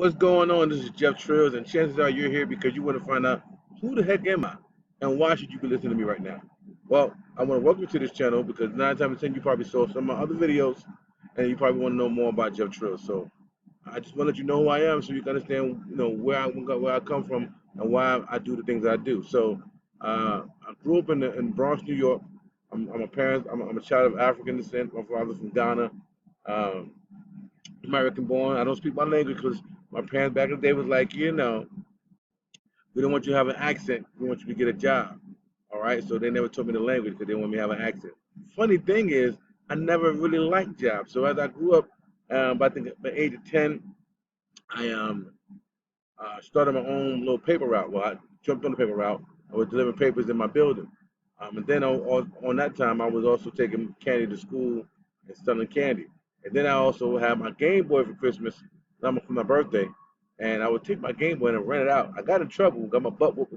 What's going on? This is Jeff Trills, and chances are you're here because you want to find out who the heck am I and why should you be listening to me right now. Well, I want to welcome you to this channel because 9 times out of 10 you probably saw some of my other videos and you probably want to know more about Jeff Trills. So I just want to let you know who I am so you can understand, where I come from and why I do the things I do. So I grew up in Bronx, New York. I'm a child of African descent. My father's from Ghana. Um, American born. I don't speak my language because my parents back in the day was like, we don't want you to have an accent. We want you to get a job. All right. So they never taught me the language because they want me to have an accent. Funny thing is, I never really liked jobs. So as I grew up, I think at the age of 10, I started my own little paper route. Well, I jumped on the paper route. I was delivering papers in my building. And then on that time, I was also taking candy to school and selling candy. And then I also had my Game Boy for Christmas, for my birthday. And I would take my Game Boy and rent it out. I got in trouble, got my butt whooped,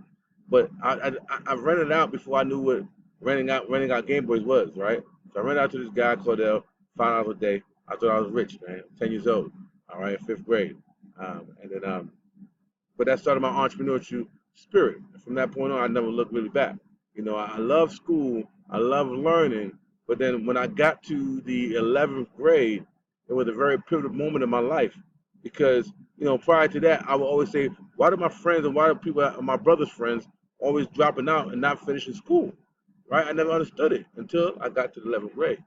but I rented it out before I knew what renting out Game Boys was, right? So I rented out to this guy, Cordell, $5 a day. I thought I was rich, man. 10 years old, all right, fifth grade. But that started my entrepreneurship spirit. From that point on, I never looked really back. I love school, I love learning, but then when I got to the 11th grade, it was a very pivotal moment in my life because, prior to that, I would always say, why do my friends and why do people, my brother's friends, always dropping out and not finishing school, right? I never understood it until I got to the 11th grade.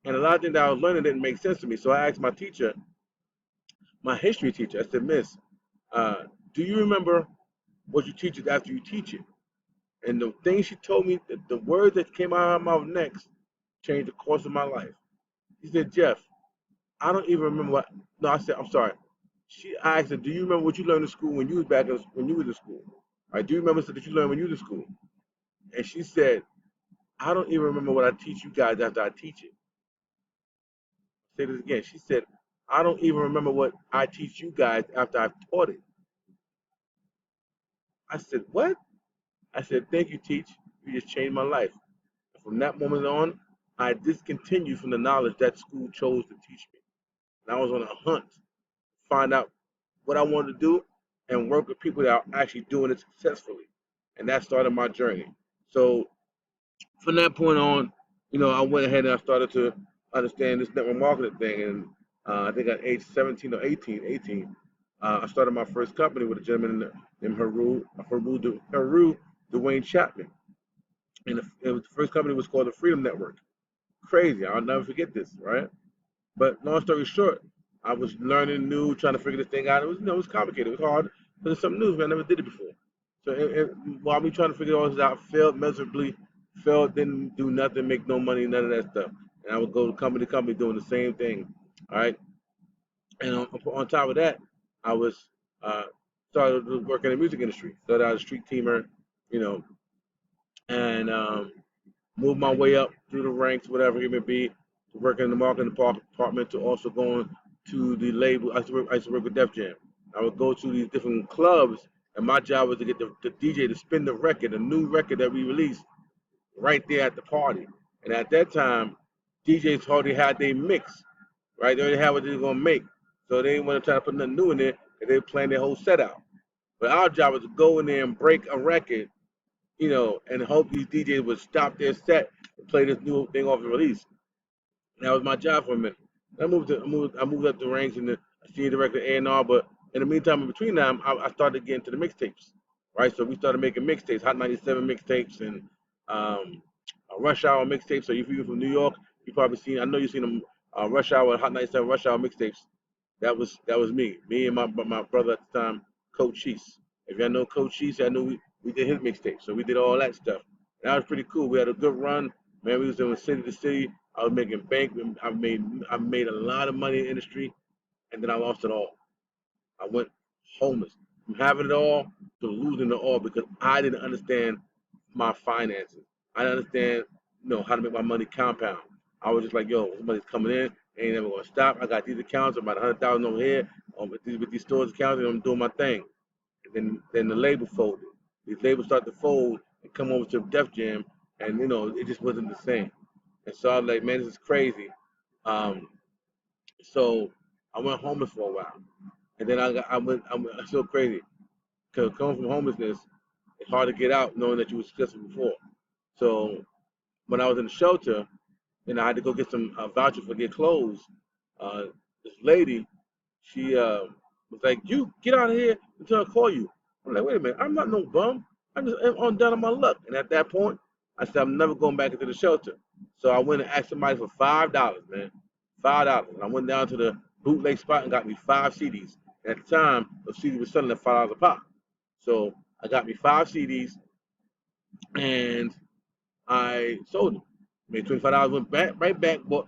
And a lot of things that I was learning didn't make sense to me. So I asked my teacher, my history teacher, I said, Miss, uh, do you remember what you teach it after you teach it? And the thing she told me, the words that came out of my mouth next changed the course of my life. She said, Jeff, I don't even remember what. No, I said, I'm sorry. She asked her, do you remember what you learned in school when you was when you was in school? All right, do you remember something that you learned when you was in school? And she said, I don't even remember what I teach you guys after I teach it. Say this again. She said, I don't even remember what I teach you guys after I've taught it. I said, what? I said, thank you, teach. You just changed my life. From that moment on, I discontinued from the knowledge that school chose to teach me. And I was on a hunt to find out what I wanted to do and work with people that are actually doing it successfully. And that started my journey. So from that point on, I went ahead and I started to understand this network marketing thing. And I think at age 17 or 18, I started my first company with a gentleman named Haru Dwayne Chapman. And the first company was called the Freedom Network. Crazy. I'll never forget this, right? But long story short, I was learning new, trying to figure this thing out. It was complicated. It was hard, but it's something new. Man, I never did it before. So while me trying to figure all this out, failed miserably, failed, didn't do nothing, make no money, none of that stuff. And I would go to company to company doing the same thing. All right. And on top of that, I was started working in the music industry. Started out as a street teamer, you know, and moved my way up through the ranks, whatever it may be, to working in the marketing department, to also going to the label. I used to work with Def Jam. I would go to these different clubs, and my job was to get the DJ to spin the record, a new record that we released, right there at the party. And at that time, DJs already had their mix, right? They already had what they were gonna make, so they didn't want to try to put nothing new in there, and they were playing their whole set out. But our job was to go in there and break a record, and hope these DJs would stop their set and play this new thing off the release. And that was my job for a minute. I moved up the ranks in the senior director A&R, but in the meantime, in between them, I started getting to the mixtapes, right? So we started making mixtapes, Hot 97 mixtapes, and um, Rush Hour mixtapes. So if you're from New York, you probably seen. I know you've seen them. Rush Hour, Hot 97, Rush Hour mixtapes. That was me and my brother at the time, Coach Cheese. If y'all know Coach Cheese, I knew we did his mixtape, so we did all that stuff. And that was pretty cool. We had a good run, man. We was doing city to city. I was making bank. I made a lot of money in the industry, and then I lost it all. I went homeless from having it all to losing it all because I didn't understand my finances. I didn't understand, how to make my money compound. I was just like, yo, somebody's coming in, they ain't never gonna stop. I got these accounts, about 100,000 over here, with these stores accounts, and I'm doing my thing. And then the label folded. These labels start to fold and come over to Def Jam, and it just wasn't the same. And so I was like, man, this is crazy. Um, so I went homeless for a while. And then I'm so crazy because coming from homelessness, it's hard to get out knowing that you were successful before. So when I was in the shelter and I had to go get some vouchers for get clothes, uh, this lady, she was like, "You get out of here until I call you." I'm like, "Wait a minute, I'm not no bum. I'm just I'm down on my luck." And at that point, I said, "I'm never going back into the shelter." So I went and asked somebody for $5, man, $5. And I went down to the bootleg spot and got me 5 CDs. And at the time, the CD was selling at $5 a pop. So I got me 5 CDs and I sold them. Made $25, went back right back, bought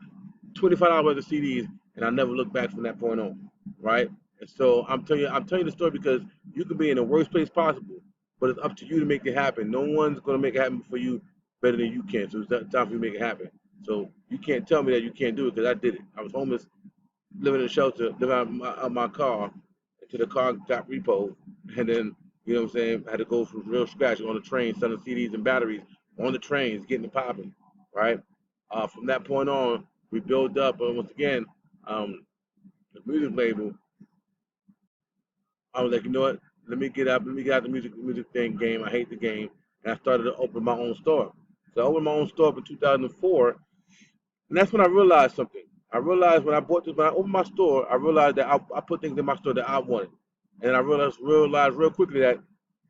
$25 worth of CDs, and I never looked back from that point on. Right? And so I'm telling you the story because you could be in the worst place possible, but it's up to you to make it happen. No one's gonna make it happen for you better than you can. So it's time for you to make it happen. So you can't tell me that you can't do it because I did it. I was homeless, living in a shelter, living out of my car until the car got repoed. And then, you know what I'm saying, I had to go from real scratch on the train, selling CDs and batteries on the trains, getting it popping, right? From that point on, we built up, and once again, um, the music label, I was like, you know what, let me get out the music thing game. I hate the game. And I started to open my own store. So I opened my own store up in 2004, and that's when I realized something. I realized when I opened my store, I realized that I put things in my store that I wanted. And I realized real quickly that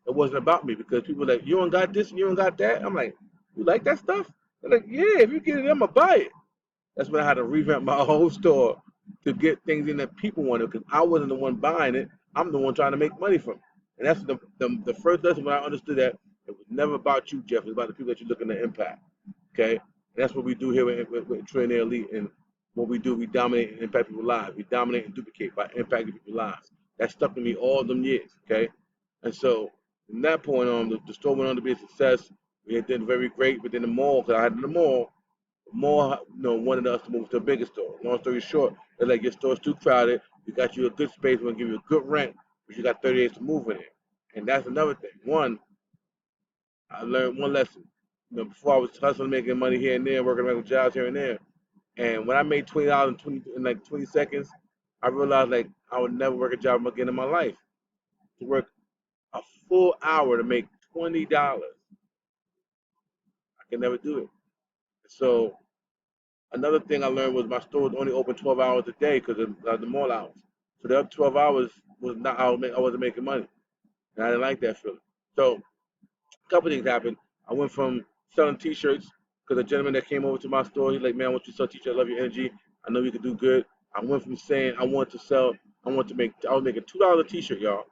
it wasn't about me because people were like, you don't got this and you don't got that. I'm like, you like that stuff? They're like, yeah, if you get it, I'm going to buy it. That's when I had to revamp my whole store to get things in that people wanted because I wasn't the one buying it. I'm the one trying to make money from it. And that's the first lesson when I understood that it was never about you, Jeff. It was about the people that you're looking to impact. Okay? And that's what we do here with Trillionaire Elite. And what we do, we dominate and impact people's lives. We dominate and duplicate by impacting people's lives. That stuck with me all them years. Okay? And so from that point on, the store went on to be a success. We had done very great within the mall because I had in the mall more, wanted us to move to a bigger store. Long story short, they're like, your store's too crowded. We got you a good space. We're going to give you a good rent, but you got 30 days to move in it. And that's another thing. One, I learned one lesson. Before I was hustling, making money here and there, working regular jobs here and there. And when I made $20 in like 20 seconds, I realized like I would never work a job again in my life. To work a full hour to make $20, I can never do it. So another thing I learned was my store was only open 12 hours a day because of the mall hours. So the other 12 hours was not I wasn't making money, and I didn't like that feeling. So a couple things happened. I went from selling T-shirts because a gentleman that came over to my store, he's like, "Man, I want you to sell T-shirts. I love your energy. I know you can do good." I went from saying I was making $2 a T-shirt, y'all,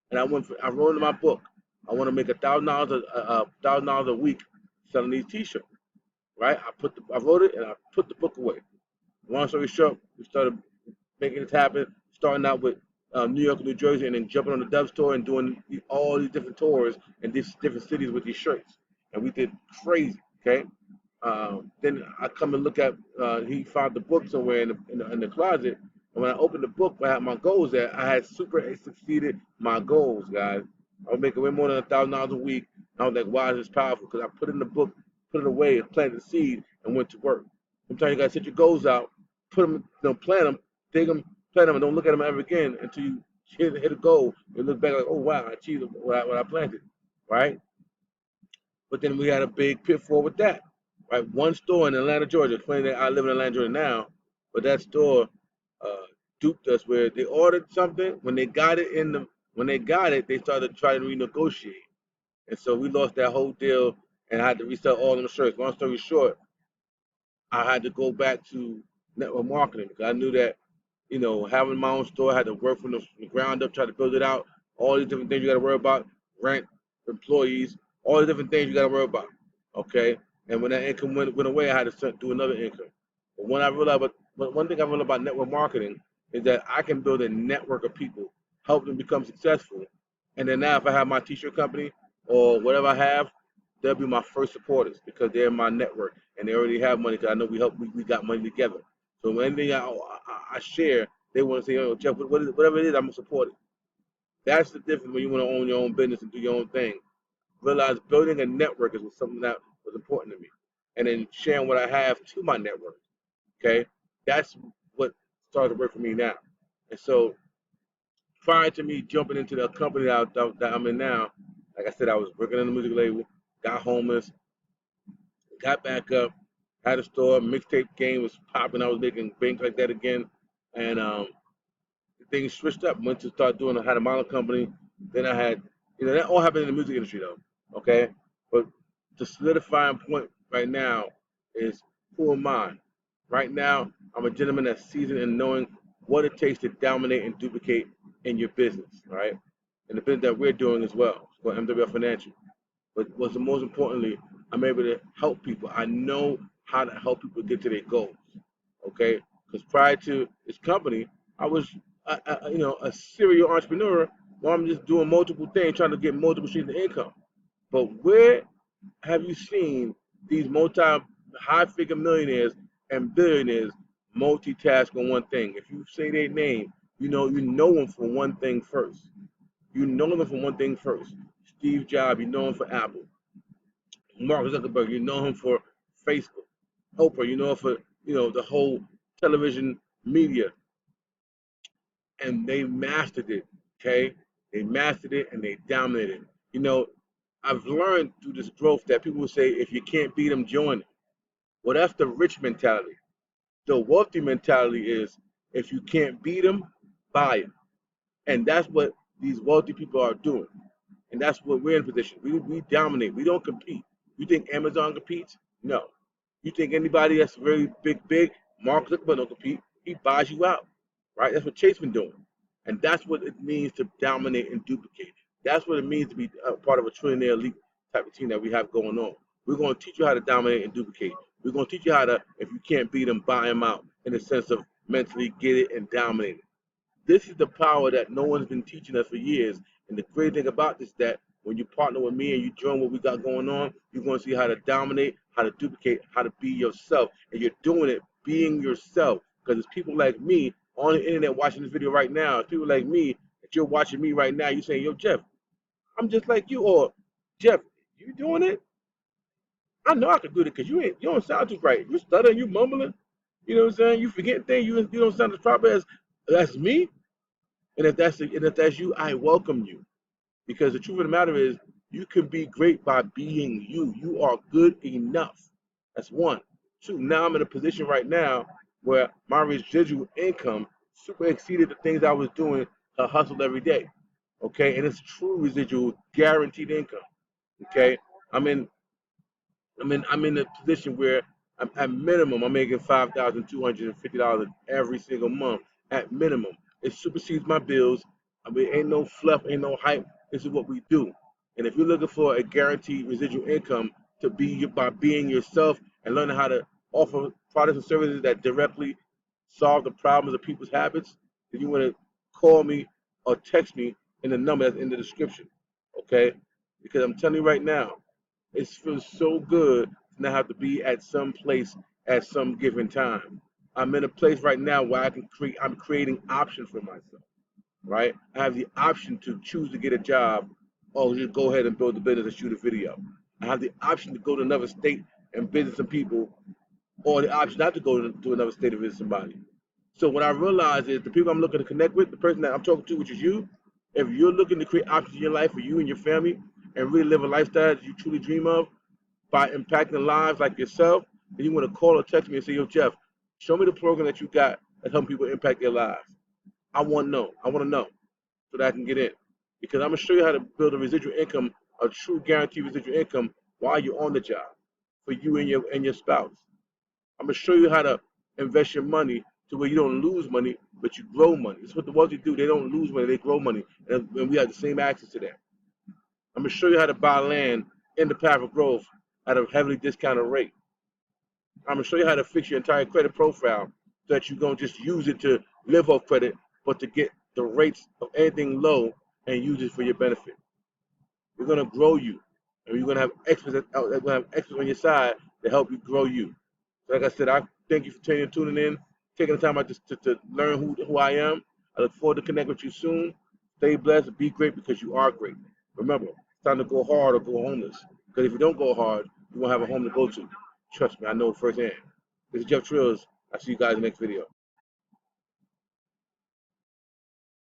and I wrote in my book, I want to make $1,000 a week selling these T-shirts. Right? I wrote it and I put the book away. Long story short, we started making this happen, starting out with New York and New Jersey, and then jumping on the Dove store and doing all these different tours in these different cities with these shirts. And we did crazy, okay? Then I come and look at, he found the book somewhere in the closet. And when I opened the book, I had my goals there. I had super succeeded my goals, guys. I was making way more than $1,000 a week. I was like, wow, this is powerful because I put it in the book, put it away, planted the seed, and went to work. Sometimes you got to set your goals out, put them, plant them, dig them, plant them, and don't look at them ever again until you hit a goal. You look back like, oh, wow, I achieved what I planted, right? But then we had a big pitfall with that, right? One store in Atlanta, Georgia. Funny that I live in Atlanta, Georgia now, but that store uh, duped us where they ordered something. When they got it, they started trying to renegotiate, and so we lost that whole deal and I had to resell all them shirts. Long story short, I had to go back to network marketing because I knew that, having my own store, I had to work from the ground up, try to build it out. All these different things you got to worry about, rent, employees, all the different things you got to worry about. Okay, and when that income went away, I had to do another income. But one thing I realized about network marketing is that I can build a network of people, help them become successful, and then now if I have my t-shirt company or whatever I have, they'll be my first supporters because they're in my network and they already have money because I know we got money together. So anything I share, they want to say, oh, Jeff, whatever it is, I'm going to support it. That's the difference when you want to own your own business and do your own thing. Realize building a network is something that was important to me. And then sharing what I have to my network. Okay? That's what started to work for me now. And so prior to me jumping into the company that I'm in now, like I said, I was working on the music label, got homeless, got back up, had a store, mixtape game was popping. I was making bank like that again, and things switched up. Went to start doing. I had a model company. Then I had, that all happened in the music industry though. Okay, but the solidifying point right now is who am I? Right now, I'm a gentleman that's seasoned in knowing what it takes to dominate and duplicate in your business, right? And the business that we're doing as well. It's called MWR Financial. But what's the most importantly, I'm able to help people. I know how to help people get to their goals. Okay, because prior to this company, I was, a serial entrepreneur. Where I'm just doing multiple things, trying to get multiple streams of income. But where have you seen these high-figure millionaires and billionaires multitask on one thing? If you say their name, you know them for one thing first. You know them for one thing first. Steve Jobs, you know him for Apple. Mark Zuckerberg, you know him for Facebook. Oprah, you know him for the whole television media, and they mastered it. Okay, they mastered it and they dominated it. I've learned through this growth that people will say, if you can't beat them, join them. Well, that's the rich mentality. The wealthy mentality is, if you can't beat them, buy them. And that's what these wealthy people are doing. And that's what we're in position. We dominate. We don't compete. You think Amazon competes? No. You think anybody that's very big, Mark Zuckerberg don't compete. He buys you out, right? That's what Chase been doing. And that's what it means to dominate and duplicate. That's what it means to be a part of a trillionaire elite type of team that we have going on. We're going to teach you how to dominate and duplicate. We're going to teach you how to, if you can't beat them, buy them out in the sense of mentally get it and dominate it. This is the power that no one's been teaching us for years. And the great thing about this is that when you partner with me and you join what we got going on, you're going to see how to dominate, how to duplicate, how to be yourself. And you're doing it being yourself. Because it's people like me on the internet watching this video right now. It's people like me that you're watching me right now. You're saying, yo, Jeff, I'm just like you. Or, Jeff, you doing it? I know I can do it because you don't sound too right. You stuttering, you mumbling. You know what I'm saying? You forget things. You don't sound as proper as me. And if that's you, I welcome you. Because the truth of the matter is, you can be great by being you. You are good enough. That's one. Two, now I'm in a position right now where my residual income super exceeded the things I was doing to hustle every day. Okay, and it's true residual guaranteed income. Okay, I'm in I'm in a position where I'm at minimum I'm making $5,250 every single month at minimum. It supersedes my bills. I mean, ain't no fluff, ain't no hype. This is what we do. And if you're looking for a guaranteed residual income to be by being yourself and learning how to offer products and services that directly solve the problems of people's habits, then you want to call me or text me in the number that's in the description. Okay? Because I'm telling you right now, it feels so good to not have to be at some place at some given time. I'm in a place right now where I'm creating options for myself, right? I have the option to choose to get a job or just go ahead and build a business and shoot a video. I have the option to go to another state and visit some people, or the option not to go to another state and visit somebody. So what I realize is the people I'm looking to connect with, the person that I'm talking to, which is you, if you're looking to create options in your life for you and your family and really live a lifestyle that you truly dream of by impacting lives like yourself, then you want to call or text me and say, yo, Jeff, show me the program that you got that help people impact their lives. I want to know. I want to know so that I can get in. Because I'm going to show you how to build a residual income, a true guaranteed residual income while you're on the job for you and your spouse. I'm going to show you how to invest your money to where you don't lose money, but you grow money. It's what the wealthy do. They don't lose money, they grow money. And we have the same access to that. I'm going to show you how to buy land in the path of growth at a heavily discounted rate. I'm going to show you how to fix your entire credit profile so that you don't just use it to live off credit, but to get the rates of anything low and use it for your benefit. We're going to grow you. And you're going to have experts on your side to help you grow you. So like I said, I thank you for tuning in, taking the time out to learn who I am. I look forward to connect with you soon. Stay blessed, be great because you are great. Remember, it's time to go hard or go homeless. Because if you don't go hard, you won't have a home to go to. Trust me, I know firsthand. This is Jeff Trills. I'll see you guys in the next video.